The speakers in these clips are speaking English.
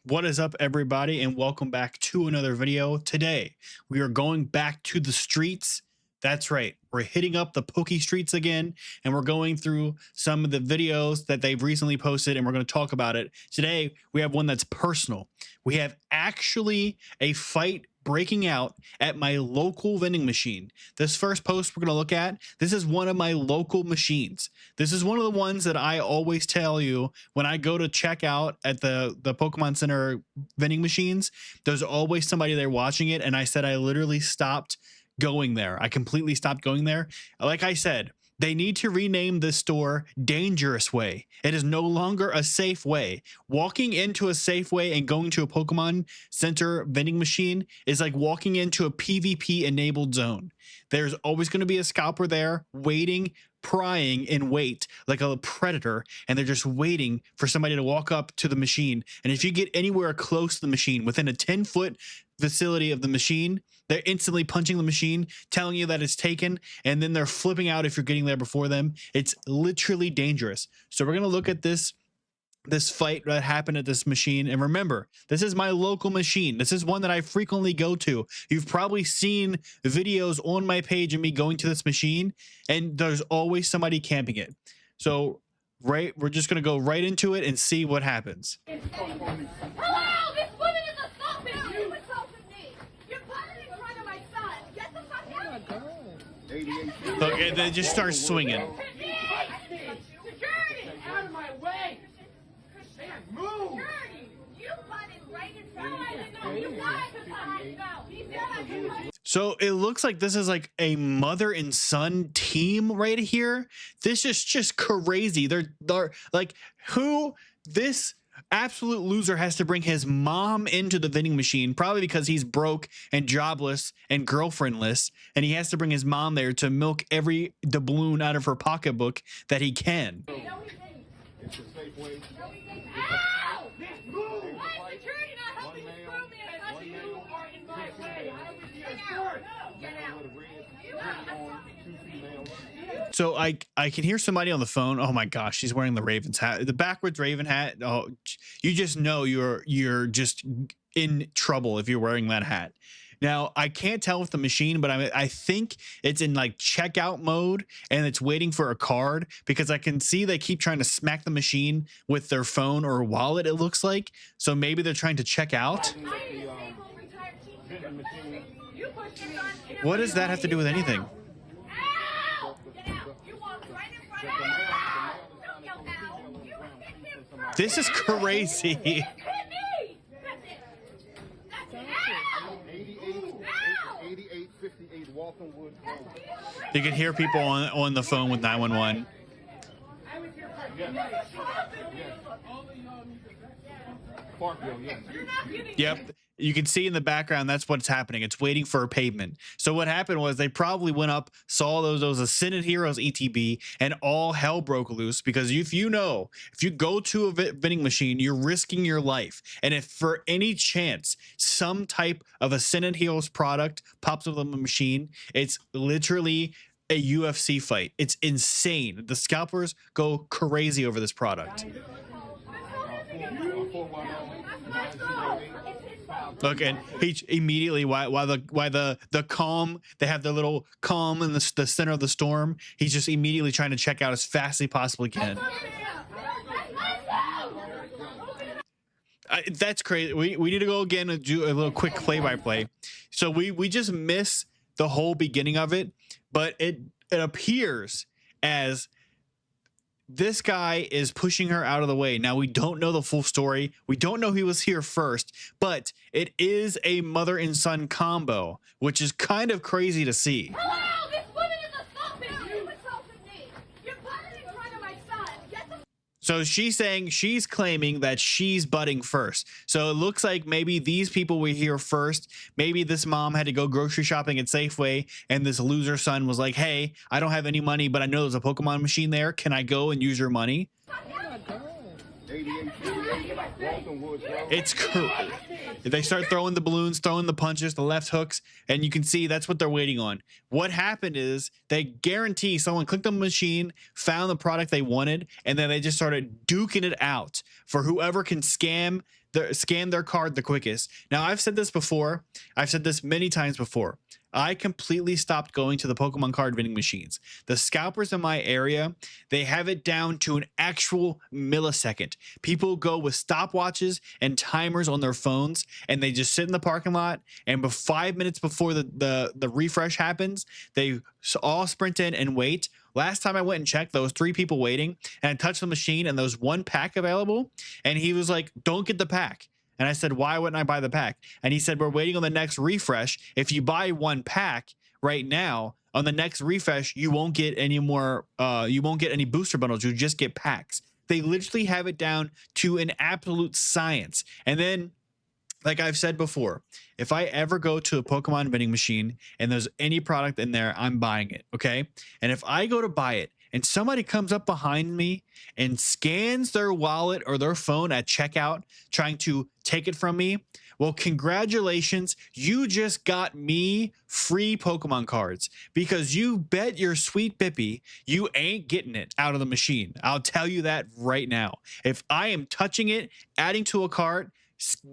What is up, everybody, and welcome back to another video. Today, we are going back to the streets. That's right, we're hitting up the Poke Streets again, and we're going through some of the videos that they've recently posted, and we're going to talk about it. Today, we have one that's personal. We have actually a fight breaking out at my local vending machine. This first post we're going to look at, this is one of my local machines. This is one of the ones that I always tell you when I go to check out at the Pokemon Center vending machines. There's always somebody there watching it, and I said I literally stopped going there. I completely stopped going there. Like I said, they need to rename this store Dangerous Way. It is no longer a safe way. Walking into a safe way and going to a Pokemon Center vending machine is like walking into a PvP enabled zone. There's always going to be a scalper there waiting, prying in wait like a predator, and they're just waiting for somebody to walk up to the machine. And if you get anywhere close to the machine, within a 10-foot vicinity of the machine, they're instantly punching the machine, telling you that it's taken, and then they're flipping out if you're getting there before them. It's literally dangerous. So we're going to look at this fight that happened at this machine. And remember, this is my local machine. This is one that I frequently go to. You've probably seen videos on my page of me going to this machine, and there's always somebody camping it. So we're just going to go right into it and see what happens. Hello, this woman is assaulting me. You assaulted me. You're putting in front of my son. Get the fuck out. Look, and they just start swinging. Security, out of my way. Move. Security, you putting right in front of me. You got to behind go. So it looks like this is like a mother and son team right here. This is just crazy. They're like, who this absolute loser has to bring his mom into the vending machine, probably because he's broke and jobless and girlfriendless, and he has to bring his mom there to milk every doubloon out of her pocketbook that he can. It's a safe way. Ow! Why is security not helping this grown man? I thought you are in my way. I was here first. Get out. So I can hear somebody on the phone. Oh my gosh, she's wearing the Ravens hat, the backwards Raven hat. Oh, you just know you're just in trouble if you're wearing that hat. Now, I can't tell with the machine, but I think it's in like checkout mode and it's waiting for a card, because I can see they keep trying to smack the machine with their phone or wallet, it looks like. So maybe they're trying to check out. What does that have to do with anything? This is crazy. You can hear people on the phone with 911. Yep. You can see in the background, that's what's happening. It's waiting for a pavement. So what happened was they probably went up, saw those Ascended Heroes ETB, and all hell broke loose. Because if you go to a vending machine, you're risking your life. And if for any chance some type of Ascended Heroes product pops up on the machine, it's literally a UFC fight. It's insane. The scalpers go crazy over this product. Look, and he immediately, while the calm, they have the little calm in the center of the storm, he's just immediately trying to check out as fast as he possibly can. That's crazy. We need to go again and do a little quick play-by-play. So we just miss the whole beginning of it, but it appears as this guy is pushing her out of the way. Now, we don't know the full story. We don't know he was here first, but it is a mother and son combo, which is kind of crazy to see. Hello, this woman is assaulting me. You assaulted me. You're putting in front of my son. Get the. So she's claiming that she's butting first. So it looks like maybe these people were here first. Maybe this mom had to go grocery shopping at Safeway, and this loser son was like, hey, I don't have any money, but I know there's a Pokemon machine there. Can I go and use your money? It's cool. They start throwing the balloons, throwing the punches, the left hooks, and you can see that's what they're waiting on. What happened is they guarantee someone clicked on the machine, found the product they wanted, and then they just started duking it out for whoever can scam scan their card the quickest. Now, I've said this before. I've said this many times before. I completely stopped going to the Pokemon card vending machines. The scalpers in my area, they have it down to an actual millisecond. People go with stopwatches and timers on their phones, and they just sit in the parking lot, and 5 minutes before the refresh happens, they all sprint in and wait. Last time I went and checked, there was 3 people waiting, and I touched the machine, and there was 1 pack available, and he was like, don't get the pack. And I said, why wouldn't I buy the pack? And he said, we're waiting on the next refresh. If you buy 1 pack right now, on the next refresh, you won't get any more, you won't get any booster bundles. You'll just get packs. They literally have it down to an absolute science. And then, like I've said before, if I ever go to a Pokemon vending machine and there's any product in there, I'm buying it, okay? And if I go to buy it and somebody comes up behind me and scans their wallet or their phone at checkout trying to take it from me, well, congratulations, you just got me free Pokemon cards, because you bet your sweet Bippy you ain't getting it out of the machine. I'll tell you that right now. If I am touching it, adding to a cart,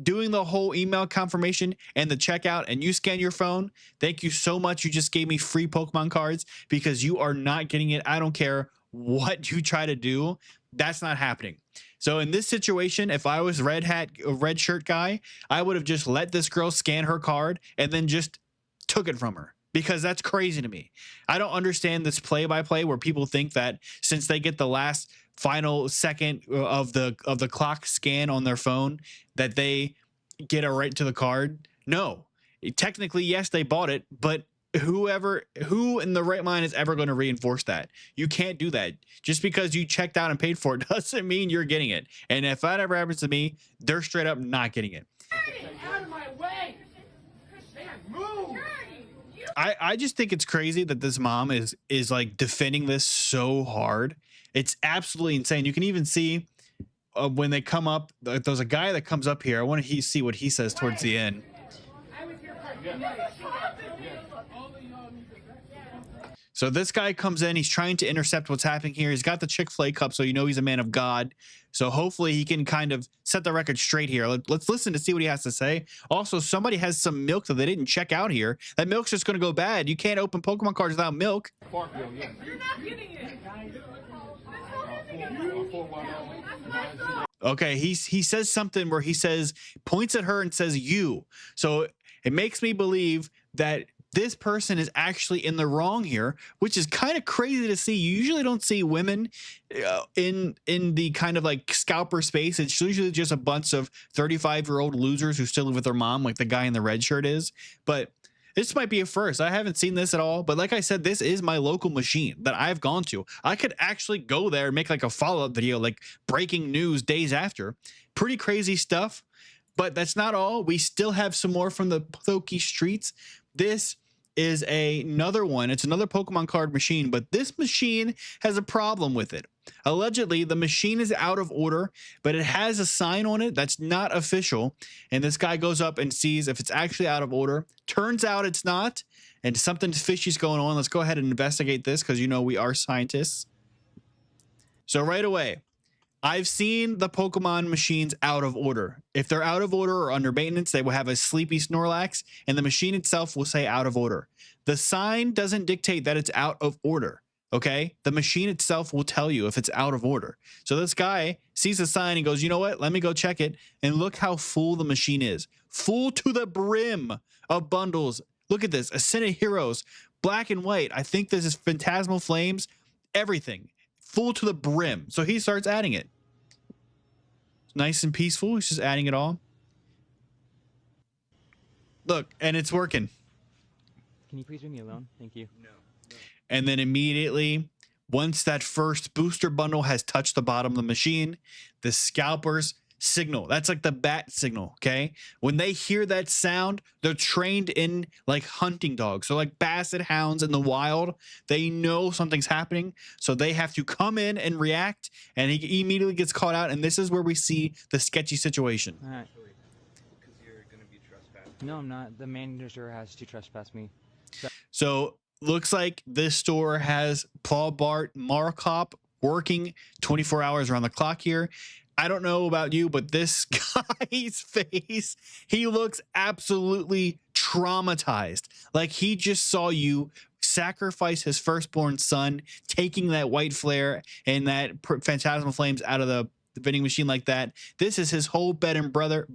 doing the whole email confirmation and the checkout, and you scan your phone, thank you so much. You just gave me free Pokemon cards, because you are not getting it. I don't care what you try to do. That's not happening. So in this situation, if I was red shirt guy, I would have just let this girl scan her card and then just took it from her, because that's crazy to me. I don't understand this play-by-play where people think that since they get the last final second of the clock scan on their phone that they get a right to the card. No, technically, yes, they bought it, but who in the right mind is ever going to reinforce that? You can't do that. Just because you checked out and paid for it doesn't mean you're getting it. And if that ever happens to me, they're straight up not getting it. Out of my way! Man, move! I just think it's crazy that this mom is like defending this so hard. It's absolutely insane. You can even see when they come up, there's a guy that comes up here. I want to see what he says towards the end. So this guy comes in, he's trying to intercept what's happening here. He's got the Chick-fil-A cup, so you know he's a man of God. So hopefully he can kind of set the record straight here. Let's listen to see what he has to say. Also, somebody has some milk that they didn't check out here. That milk's just going to go bad. You can't open Pokemon cards without milk. You're not getting it. Okay, he says something where he says, points at her and says, you. So it makes me believe that this person is actually in the wrong here, which is kind of crazy to see. You usually don't see women in the kind of like scalper space. It's usually just a bunch of 35-year-old losers who still live with their mom, like the guy in the red shirt is. But this might be a first. I haven't seen this at all. But like I said, this is my local machine that I've gone to. I could actually go there and make like a follow-up video, like breaking news days after. Pretty crazy stuff. But that's not all. We still have some more from the Poke Streets. This is another one. It's another Pokemon card machine, but this machine has a problem with it. Allegedly, the machine is out of order, but it has a sign on it that's not official. And this guy goes up and sees if it's actually out of order. Turns out it's not, and something fishy's going on. Let's go ahead and investigate this, because you know we are scientists. So right away, I've seen the Pokemon machines out of order. If they're out of order or under maintenance, they will have a sleepy Snorlax, and the machine itself will say out of order. The sign doesn't dictate that it's out of order, okay? The machine itself will tell you if it's out of order. So this guy sees the sign and goes, you know what? Let me go check it. And look how full the machine is. Full to the brim of bundles. Look at this. Ascended Heroes, black and white. I think this is Phantasmal Flames, everything. Full to the brim. So he starts adding it. Nice and peaceful. He's just adding it all. Look, and it's working. Can you please leave me alone? Thank you. No. And then immediately, once that first booster bundle has touched the bottom of the machine, the scalpers signal. That's like the bat signal, okay? When they hear that sound, they're trained in like hunting dogs. So like basset hounds in the wild, they know something's happening. So they have to come in and react, and he immediately gets caught out. And this is where we see the sketchy situation. All right. Because you're going to be trespassing. No, I'm not. The manager has to trespass me. So looks like this store has Paul Bart Markop working 24 hours around the clock here. I don't know about you, but this guy's face, he looks absolutely traumatized. Like he just saw you sacrifice his firstborn son, taking that white flare and that phantasmal flames out of the vending machine like that. This is his whole bread and butter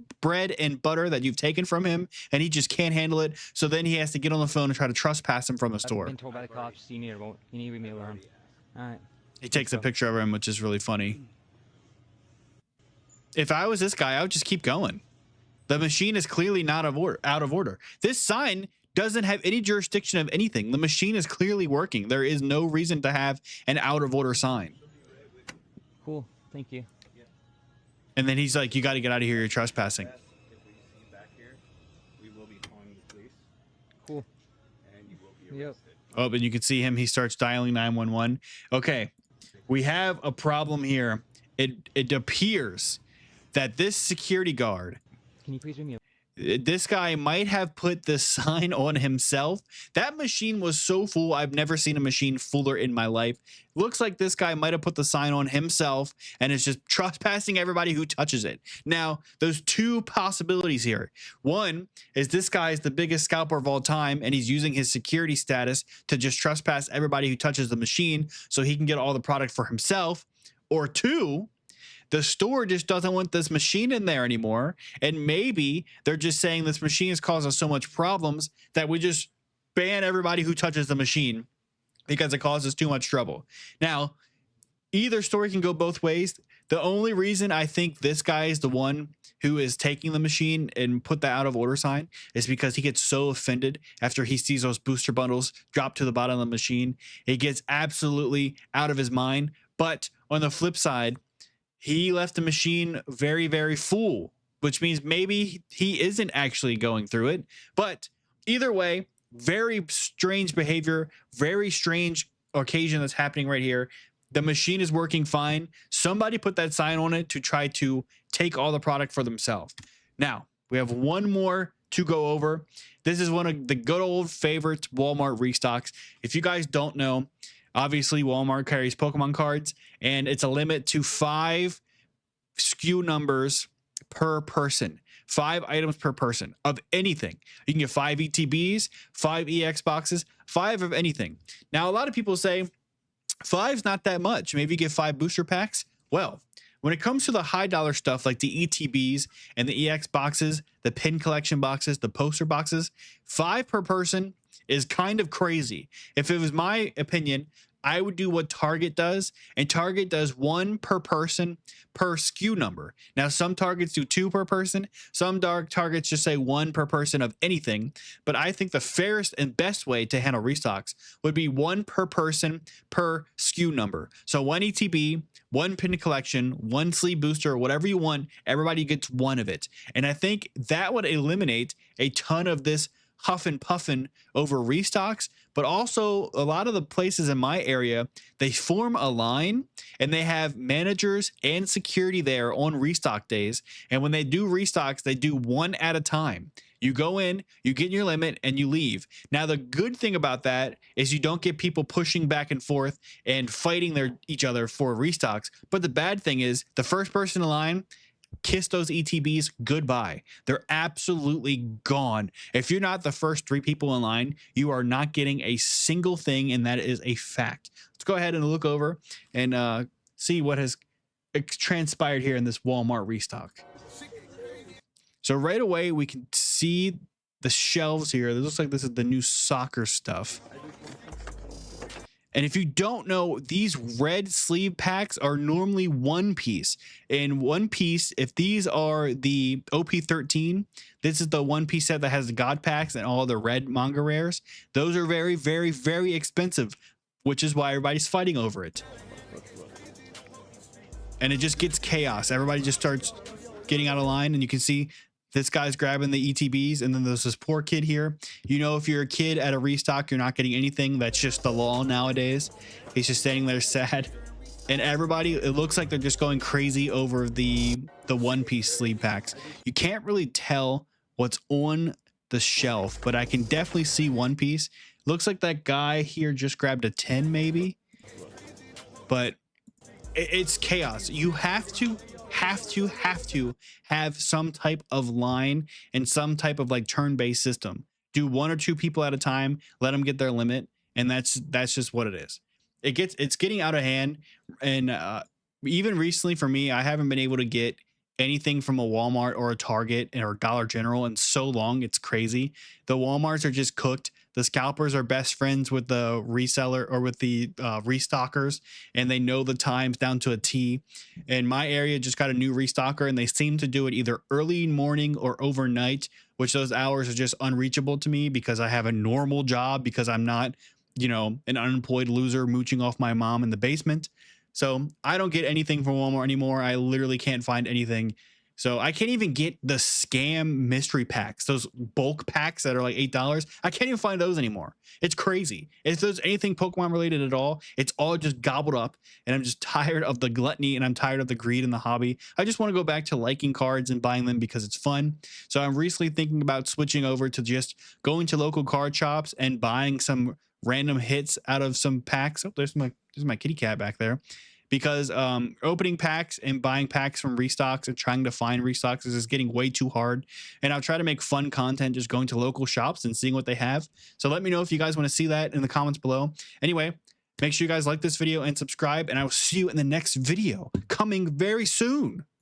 that you've taken from him, and he just can't handle it. So then he has to get on the phone and try to trespass him from the store. I've been told by the cops you need to leave me alone. All right. He takes a picture of him, which is really funny. If I was this guy, I would just keep going. The machine is clearly not out of order. This sign doesn't have any jurisdiction of anything. The machine is clearly working. There is no reason to have an out of order sign. Cool. Thank you. And then he's like, you got to get out of here. You're trespassing. If we see you back here, we will be calling the police. Cool. And you will be Yep. arrested. Oh, and you can see him. He starts dialing 911. Okay. We have a problem here. It appears that this security guard, Can you please leave me alone? this guy might have put the sign on himself. That machine was so full. I've never seen a machine fuller in my life. Looks like this guy might have put the sign on himself and is just trespassing everybody who touches it. Now, there's two possibilities here. One is this guy is the biggest scalper of all time, and he's using his security status to just trespass everybody who touches the machine so he can get all the product for himself. Or two, the store just doesn't want this machine in there anymore. And maybe they're just saying this machine is causing so much problems that we just ban everybody who touches the machine because it causes too much trouble. Now, either story can go both ways. The only reason I think this guy is the one who is taking the machine and put the out of order sign is because he gets so offended after he sees those booster bundles drop to the bottom of the machine. He gets absolutely out of his mind. But on the flip side, he left the machine very, very full, which means maybe he isn't actually going through it. But either way, very strange behavior, very strange occasion that's happening right here. The machine is working fine. Somebody put that sign on it to try to take all the product for themselves. Now, we have one more to go over. This is one of the good old favorites, Walmart restocks. If you guys don't know, obviously, Walmart carries Pokemon cards, and it's a limit to 5 SKU numbers per person. 5 items per person of anything. You can get 5 ETBs, 5 EX boxes, 5 of anything. Now, a lot of people say 5's not that much. Maybe you get 5 booster packs. Well, when it comes to the high dollar stuff like the ETBs and the EX boxes, the pin collection boxes, the poster boxes, 5 per person is kind of crazy. If it was my opinion, I would do what Target does, and Target does 1 per person per SKU number. Now, some Targets do 2 per person. Some Targets just say 1 per person of anything. But I think the fairest and best way to handle restocks would be 1 per person per SKU number. So 1 ETB, 1 pin collection, 1 sleeve booster, whatever you want, everybody gets 1 of it. And I think that would eliminate a ton of this huff and puffing over restocks. But also a lot of the places in my area, they form a line and they have managers and security there on restock days. And when they do restocks, they do 1 at a time. You go in, you get your limit, and you leave. Now, the good thing about that is you don't get people pushing back and forth and fighting each other for restocks. But the bad thing is the first person in line, kiss those ETBs goodbye. They're absolutely gone. If you're not the first 3 people in line, you are not getting a single thing, and that is a fact. Let's go ahead and look over and see what has transpired here in this Walmart restock. So right away, we can see the shelves here. It looks like this is the new soccer stuff. And if you don't know, these red sleeve packs are normally 1 piece. In 1 piece, if these are the OP13, this is the 1 piece set that has the God packs and all the red manga rares. Those are very, very, very expensive, which is why everybody's fighting over it. And it just gets chaos. Everybody just starts getting out of line, and you can see this guy's grabbing the ETBs, and then there's this poor kid here. You know, if you're a kid at a restock, you're not getting anything. That's just the law nowadays. He's just standing there sad. And everybody, it looks like they're just going crazy over the 1 piece sleeve packs. You can't really tell what's on the shelf, but I can definitely see 1 piece. Looks like that guy here just grabbed a 10 maybe. But it's chaos. You have to have to have some type of line and some type of like turn-based system. Do 1 or 2 people at a time, let them get their limit, and that's just what it is. It's getting out of hand, and even recently for me, I haven't been able to get anything from a Walmart or a Target or Dollar General in so long. It's crazy. The Walmarts are just cooked. The scalpers are best friends with the reseller or with the restockers, and they know the times down to a T. And my area just got a new restocker, and they seem to do it either early morning or overnight, which those hours are just unreachable to me because I have a normal job, because I'm not, you know, an unemployed loser mooching off my mom in the basement. So I don't get anything from Walmart anymore. I literally can't find anything. So I can't even get the scam mystery packs, those bulk packs that are like $8. I can't even find those anymore. It's crazy. If there's anything Pokemon related at all, it's all just gobbled up. And I'm just tired of the gluttony, and I'm tired of the greed in the hobby. I just want to go back to liking cards and buying them because it's fun. So I'm recently thinking about switching over to just going to local card shops and buying some random hits out of some packs. Oh, there's my kitty cat back there. Because opening packs and buying packs from restocks and trying to find restocks is just getting way too hard. And I'll try to make fun content just going to local shops and seeing what they have. So let me know if you guys want to see that in the comments below. Anyway, make sure you guys like this video and subscribe, and I will see you in the next video coming very soon.